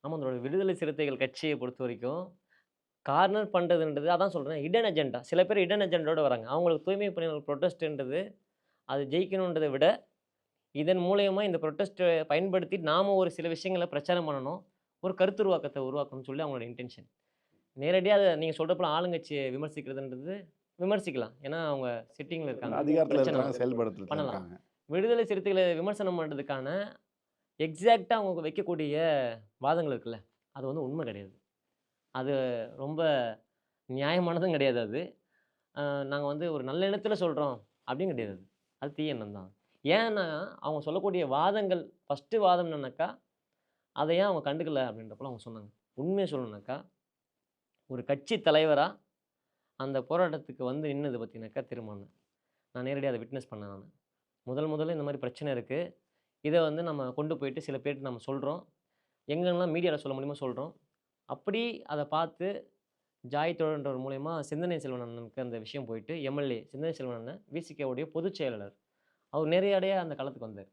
ஆமா. அதோட விடுதலை சிறுத்தைகள் கட்சிய பொறுத்தவரைக்கும், கார்னர் பண்றதுன்றது அதான் சொல்றேன். Hidden agenda. சில பேர் ஹிடன் அஜெண்டாவோட வராங்க. அவங்களுக்கு தூய்மை பணியாளர் புரொட்டஸ்ட்ன்றது, அது ஜெயிக்கணுன்றத விட, இதன் மூலியமா இந்த புரொட்டஸ்ட்ட பயன்படுத்தி நாம ஒரு சில விஷயங்கள பிரச்சாரம் பண்ணணும். ஒரு கருத்துருவாக்கத்த உருவாக்கணும்னு சொல்லி அவங்களோட இன்டென்ஷன். நேரடியா அத நீங்க சொல்றப்பலாம் ஆளுங்கட்சிய விமர்சிக்கிறதுன்றது விமர்சிக்கலாம். ஏன்னா, அவங்க சிட்டிங்ல இருக்காங்க. அதிகாரத்துல பிரச்சனை இருக்கிறாங்க, வரும். செயல்படுத்தல பண்ணலாம். இருக்காங்க. விடுதலை சிறுத்தைகள விமர்சனம் பண்றதுக்கான எக்ஸாக்ட்டா அவங்க வைக்கக்கூடிய வாதங்கள் இருக்குல்ல, அது வந்து உண்ம கிடையாது. அது ரொம்ப நியாயமானதும் கிடையாது அது. அ நாங்க வந்து ஒரு நல்ல எண்ணத்துல சொல்றோம் அப்படின்னு கிடையாது அது. அது தீய எண்ணம் தான். ஏன்னா, அவங்க சொல்லக்கூடிய வாதங்கள் ஃபர்ஸ்ட்டு வாதம் என்னன்னாக்கா, அத ஏன் அவங்க கண்டுக்கல அப்படின்றப்பலாம் அவங்க சொன்னாங்க. உண்மைய சொல்லணும்னாக்கா, ஒரு கட்சி தலைவரா அந்த போராட்டத்துக்கு வந்து நின்னது பார்த்தீங்கன்னாக்கா திருமாவளவன். நான் நேரடியா அத விட்னஸ் பண்ணேன் நானு. முதல்ல இந்த மாரி பிரச்சனை இருக்கு. இத வந்து நம்ம கொண்டு போயிட்டு சில பேர்ட்ட நம்ம சொல்றோம். எங்கெங்கலாம் மீடியால சொல்ல முடியுமோ சொல்றோம். அப்படி அத பார்த்து ஜாய் தோழன்றவர் மூலியமா சிந்தனை செல்வன் அண்ணனுக்கு அந்த விஷயம் போயிட்டு, எம்.எல்.ஏ. சிந்தனை செல்வன் அண்ணன், வி.சி.கே.வுடைய பொதுச் செயலாளர். அவர் நேரடியா அந்த களத்துக்கு வந்தாரு.